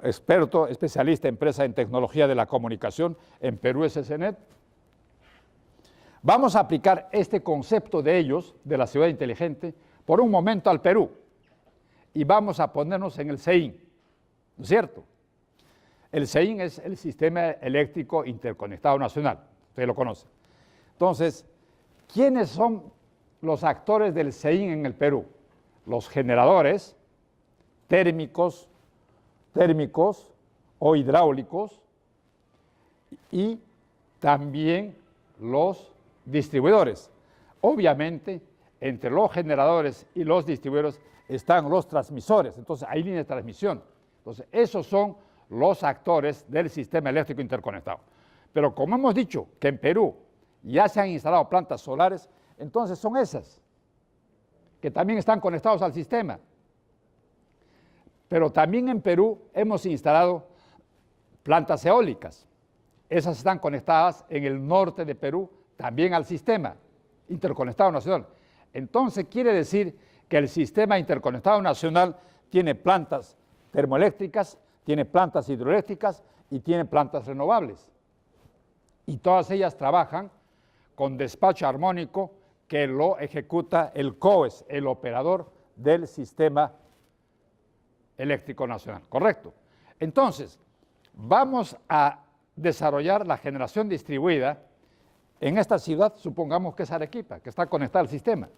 experto, especialista, empresa en tecnología de la comunicación, en Perú es SCNet. Vamos a aplicar este concepto de ellos, de la ciudad inteligente, por un momento al Perú, y vamos a ponernos en el SEIN, ¿no es cierto? El SEIN es el Sistema Eléctrico Interconectado Nacional, ustedes lo conocen. Entonces, ¿quiénes son los actores del SEIN en el Perú? Los generadores térmicos o hidráulicos y también los distribuidores. Obviamente, entre los generadores y los distribuidores están los transmisores, entonces hay líneas de transmisión. Entonces, esos son los actores del sistema eléctrico interconectado. Pero como hemos dicho que en Perú ya se han instalado plantas solares, entonces son esas, que también están conectados al sistema. Pero también en Perú hemos instalado plantas eólicas. Esas están conectadas en el norte de Perú también al sistema interconectado nacional. Entonces quiere decir que el sistema interconectado nacional tiene plantas termoeléctricas, tiene plantas hidroeléctricas y tiene plantas renovables. Y todas ellas trabajan con despacho armónico que lo ejecuta el COES, el operador del sistema eléctrico nacional, ¿correcto? Entonces, vamos a desarrollar la generación distribuida en esta ciudad, supongamos que es Arequipa, que está conectada al sistema.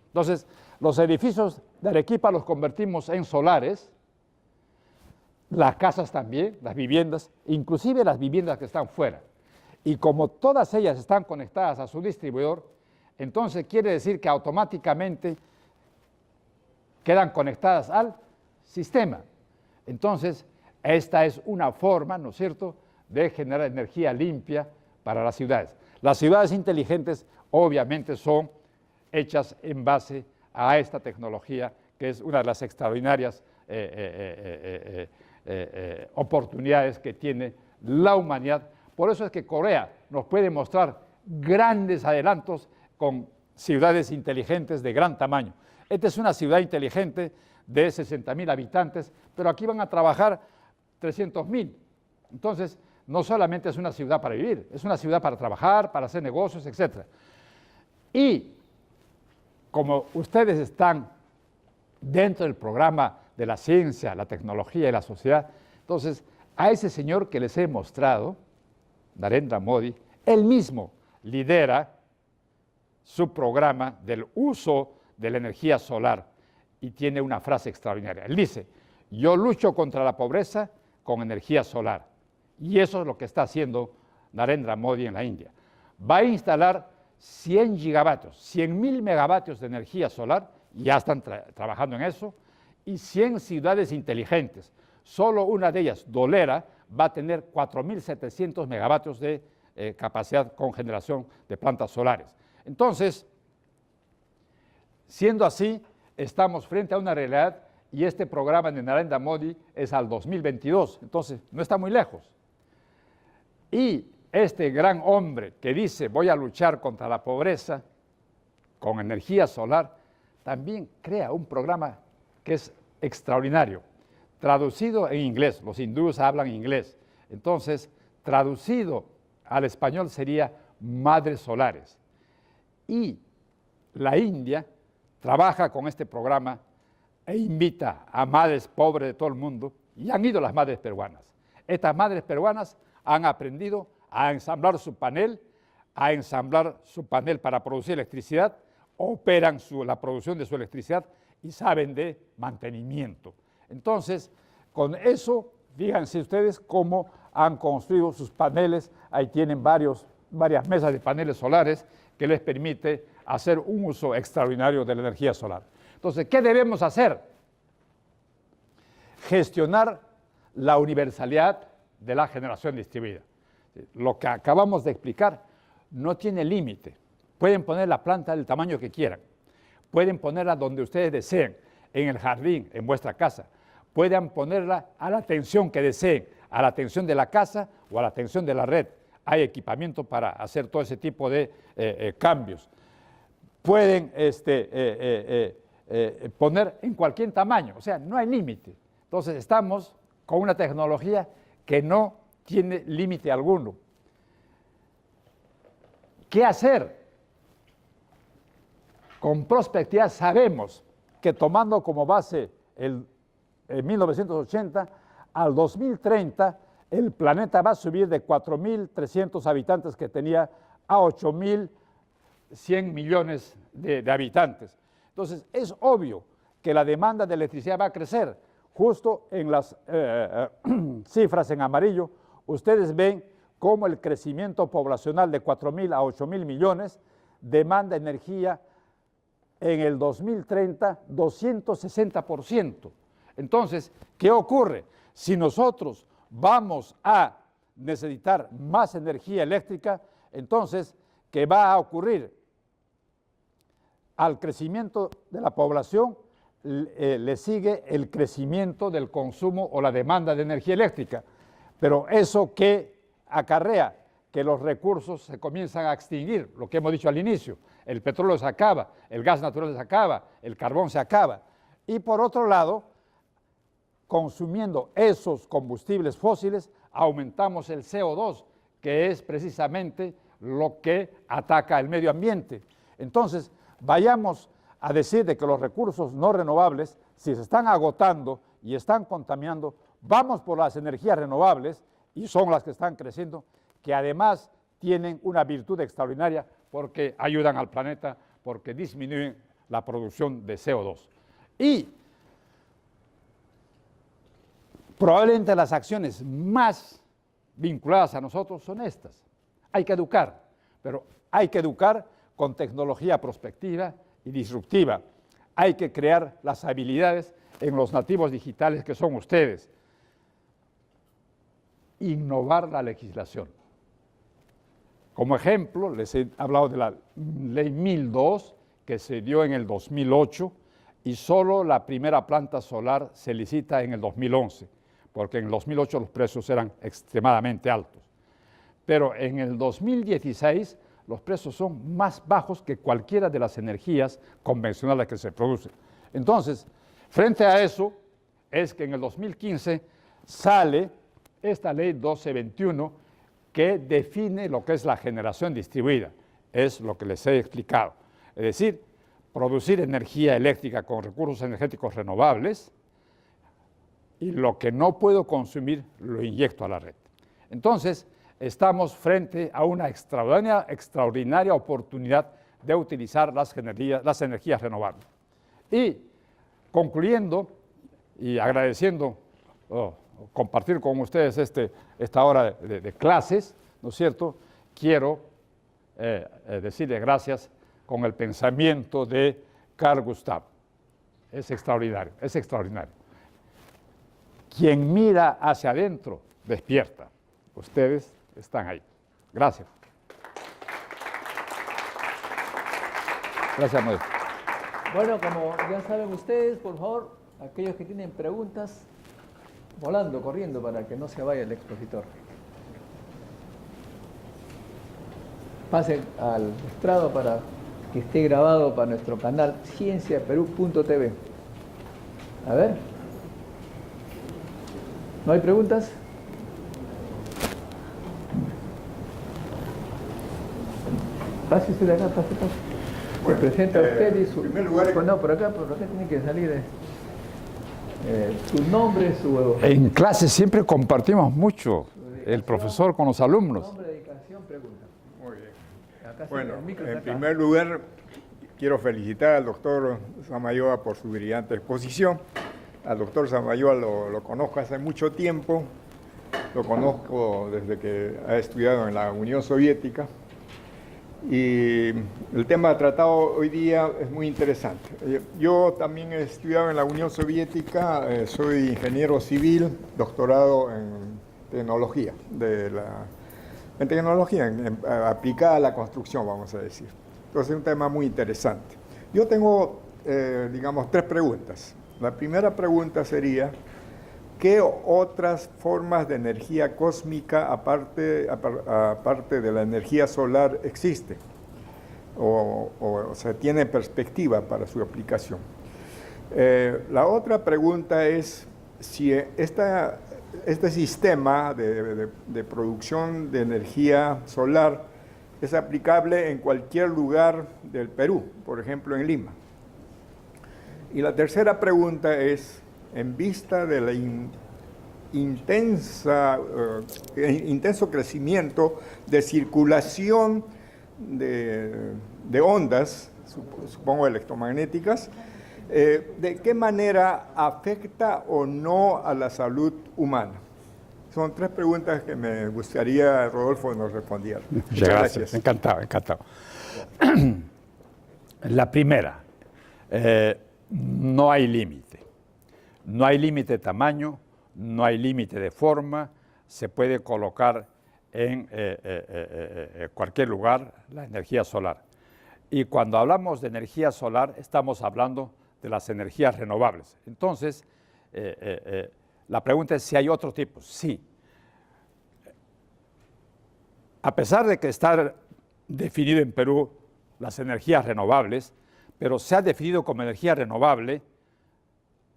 Entonces, los edificios de Arequipa los convertimos en solares, las casas también, las viviendas, inclusive las viviendas que están fuera. Y como todas ellas están conectadas a su distribuidor, entonces quiere decir que automáticamente quedan conectadas al sistema. Entonces, esta es una forma, ¿no es cierto?, de generar energía limpia para las ciudades. Las ciudades inteligentes obviamente son hechas en base a esta tecnología, que es una de las extraordinarias oportunidades que tiene la humanidad. Por eso es que Corea nos puede mostrar grandes adelantos con ciudades inteligentes de gran tamaño. Esta es una ciudad inteligente de 60.000 habitantes, pero aquí van a trabajar 300.000. Entonces, no solamente es una ciudad para vivir, es una ciudad para trabajar, para hacer negocios, etc. Y como ustedes están dentro del programa de la ciencia, la tecnología y la sociedad, entonces a ese señor que les he mostrado, Narendra Modi, él mismo lidera su programa del uso de la energía solar y tiene una frase extraordinaria. Él dice, yo lucho contra la pobreza con energía solar. Y eso es lo que está haciendo Narendra Modi en la India. Va a instalar 100 gigavatios, 100.000 megavatios de energía solar, ya están trabajando en eso, y 100 ciudades inteligentes. Solo una de ellas, Dholera, va a tener 4.700 megavatios de capacidad con generación de plantas solares. Entonces, siendo así, estamos frente a una realidad y este programa de Narendra Modi es al 2022, entonces no está muy lejos. Y este gran hombre que dice voy a luchar contra la pobreza con energía solar, también crea un programa que es extraordinario, traducido en inglés, los hindúes hablan inglés, entonces traducido al español sería Madres Solares. Y la India trabaja con este programa e invita a madres pobres de todo el mundo, y han ido las madres peruanas. Estas madres peruanas han aprendido a ensamblar su panel para producir electricidad, operan la producción de su electricidad y saben de mantenimiento. Entonces, con eso, fíjense ustedes cómo han construido sus paneles, ahí tienen varias mesas de paneles solares que les permite hacer un uso extraordinario de la energía solar. Entonces, ¿qué debemos hacer? Gestionar la universalidad de la generación distribuida. Lo que acabamos de explicar no tiene límite. Pueden poner la planta del tamaño que quieran. Pueden ponerla donde ustedes deseen, en el jardín, en vuestra casa. Pueden ponerla a la tensión que deseen, a la tensión de la casa o a la tensión de la red. Hay equipamiento para hacer todo ese tipo de cambios. Pueden poner en cualquier tamaño, o sea, no hay límite. Entonces estamos con una tecnología que no tiene límite alguno. ¿Qué hacer? Con prospectividad sabemos que tomando como base en 1980 al 2030 el planeta va a subir de 4.300 habitantes que tenía a 8.100 millones de habitantes. Entonces, es obvio que la demanda de electricidad va a crecer. Justo en las cifras en amarillo, ustedes ven cómo el crecimiento poblacional de 4.000 a 8.000 millones demanda energía en el 2030 260%. Entonces, ¿qué ocurre? Si nosotros vamos a necesitar más energía eléctrica, entonces, ¿qué va a ocurrir? Al crecimiento de la población le sigue el crecimiento del consumo o la demanda de energía eléctrica. Pero eso que acarrea que los recursos se comienzan a extinguir, lo que hemos dicho al inicio, el petróleo se acaba, el gas natural se acaba, el carbón se acaba. Y por otro lado, consumiendo esos combustibles fósiles, aumentamos el CO2, que es precisamente lo que ataca el medio ambiente. Entonces, vayamos a decir de que los recursos no renovables, si se están agotando y están contaminando, vamos por las energías renovables, y son las que están creciendo, que además tienen una virtud extraordinaria porque ayudan al planeta, porque disminuyen la producción de CO2. Y probablemente las acciones más vinculadas a nosotros son estas. Hay que educar, pero hay que educar con tecnología prospectiva y disruptiva. Hay que crear las habilidades en los nativos digitales que son ustedes. Innovar la legislación. Como ejemplo, les he hablado de la Ley 1002, que se dio en el 2008, y solo la primera planta solar se licita en el 2011, porque en el 2008 los precios eran extremadamente altos. Pero en el 2016 los precios son más bajos que cualquiera de las energías convencionales que se producen. Entonces, frente a eso, es que en el 2015 sale esta ley 1221 que define lo que es la generación distribuida, es lo que les he explicado. Es decir, producir energía eléctrica con recursos energéticos renovables y lo que no puedo consumir lo inyecto a la red. Entonces, estamos frente a una extraordinaria oportunidad de utilizar las energías renovables. Y concluyendo y agradeciendo compartir con ustedes esta hora de clases, ¿no es cierto?, quiero decirle gracias con el pensamiento de Carl Gustav. Es extraordinario, es extraordinario. Quien mira hacia adentro, despierta. Ustedes están ahí. Gracias. Gracias, maestro. Bueno, como ya saben ustedes, por favor, aquellos que tienen preguntas, volando, corriendo, para que no se vaya el expositor. Pasen al estrado para que esté grabado para nuestro canal cienciaperú.tv. A ver. ¿No hay preguntas? Pase usted acá, pase. Bueno, Se presenta usted y su... En primer lugar... Pues no, por acá tiene que salir su nombre, su... En clase siempre compartimos mucho, el profesor con los alumnos. Nombre, dedicación, pregunta. Muy bien. Acá sí, Bueno, el micro en está acá. primer lugar, quiero felicitar al doctor Samayoa por su brillante exposición. Al doctor Samayoa lo conozco hace mucho tiempo, lo conozco desde que ha estudiado en la Unión Soviética. Y el tema tratado hoy día es muy interesante. Yo también he estudiado en la Unión Soviética, soy ingeniero civil, doctorado en tecnología, aplicada a la construcción, vamos a decir. Entonces es un tema muy interesante. Yo tengo, digamos, 3 preguntas. La primera pregunta sería, ¿qué otras formas de energía cósmica, aparte de la energía solar, existen? O se tiene perspectiva para su aplicación. La otra pregunta es si este sistema de producción de energía solar es aplicable en cualquier lugar del Perú, por ejemplo en Lima. Y la tercera pregunta es, en vista del intenso crecimiento de circulación de ondas, supongo electromagnéticas, ¿de qué manera afecta o no a la salud humana? Son 3 preguntas que me gustaría, Rodolfo, nos respondiera. Muchas gracias. Encantado. La primera, no hay límite. No hay límite de tamaño, no hay límite de forma, se puede colocar en cualquier lugar la energía solar. Y cuando hablamos de energía solar, estamos hablando de las energías renovables. Entonces, la pregunta es si hay otro tipo. Sí. A pesar de que está definido en Perú las energías renovables, pero se ha definido como energía renovable,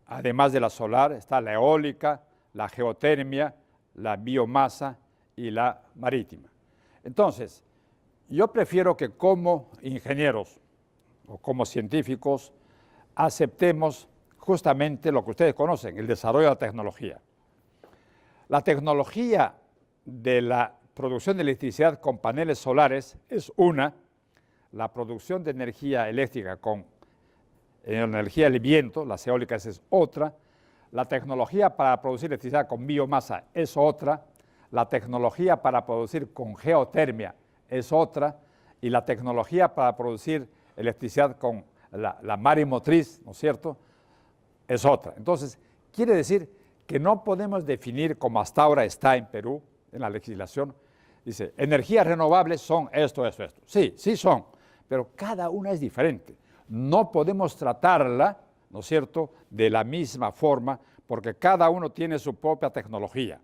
además de la solar, está la eólica, la geotermia, la biomasa y la marítima. Entonces, yo prefiero que como ingenieros o como científicos aceptemos justamente lo que ustedes conocen, el desarrollo de la tecnología. La tecnología de la producción de electricidad con paneles solares es una, la producción de energía eléctrica con energía del viento, las eólicas, es otra, la tecnología para producir electricidad con biomasa es otra, la tecnología para producir con geotermia es otra, y la tecnología para producir electricidad con la marimotriz, ¿no es cierto?, es otra. Entonces, quiere decir que no podemos definir como hasta ahora está en Perú, en la legislación, dice, energías renovables son esto. Sí, sí son, pero cada una es diferente. No podemos tratarla, ¿no es cierto?, de la misma forma, porque cada uno tiene su propia tecnología.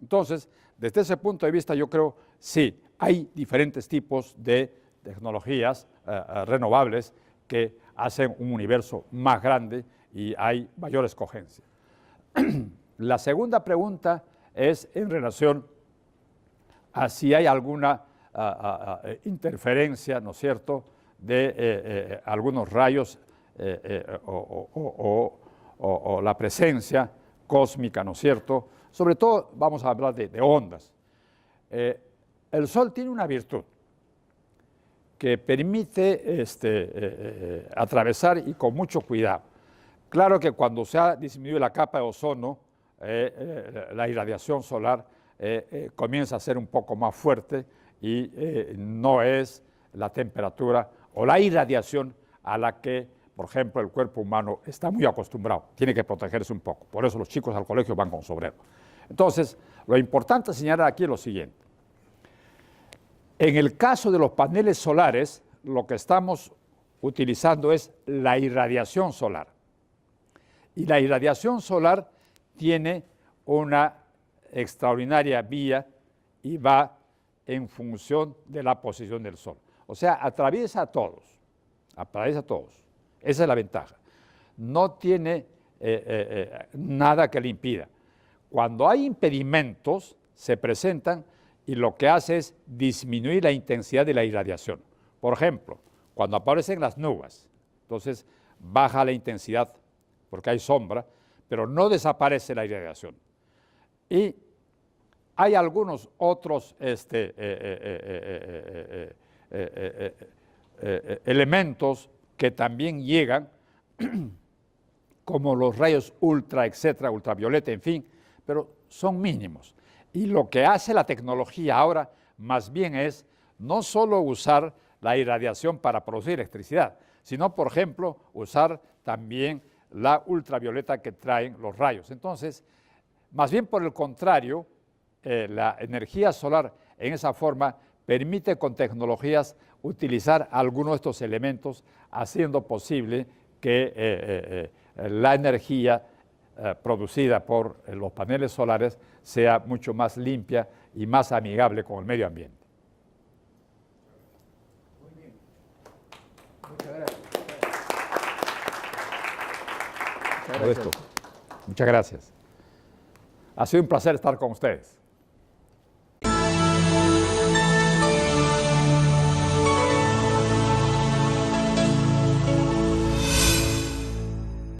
Entonces, desde ese punto de vista, yo creo, sí, hay diferentes tipos de tecnologías renovables que hacen un universo más grande y hay mayor escogencia. La segunda pregunta es en relación a si hay alguna interferencia, ¿no es cierto?, de algunos rayos o la presencia cósmica, ¿no es cierto? Sobre todo vamos a hablar de ondas. El Sol tiene una virtud. que permite atravesar y con mucho cuidado. Claro que cuando se ha disminuido la capa de ozono, la irradiación solar comienza a ser un poco más fuerte y no es la temperatura o la irradiación a la que, por ejemplo, el cuerpo humano está muy acostumbrado. Tiene que protegerse un poco. Por eso los chicos al colegio van con sombrero. Entonces, lo importante señalar aquí es lo siguiente. En el caso de los paneles solares, lo que estamos utilizando es la irradiación solar. Y la irradiación solar tiene una extraordinaria vía y va en función de la posición del Sol. O sea, atraviesa a todos. Atraviesa a todos. Esa es la ventaja. No tiene nada que le impida. Cuando hay impedimentos, se presentan y lo que hace es disminuir la intensidad de la irradiación. Por ejemplo, cuando aparecen las nubes, entonces baja la intensidad porque hay sombra, pero no desaparece la irradiación. Y hay algunos otros elementos que también llegan, como los rayos ultra, etcétera, ultravioleta, en fin, pero son mínimos. Y lo que hace la tecnología ahora más bien es no solo usar la irradiación para producir electricidad, sino, por ejemplo, usar también la ultravioleta que traen los rayos. Entonces, más bien por el contrario, la energía solar en esa forma permite con tecnologías utilizar algunos de estos elementos, haciendo posible que la energía producida por los paneles solares sea mucho más limpia y más amigable con el medio ambiente. Muy bien. Muchas gracias. Muchas gracias. Ha sido un placer estar con ustedes.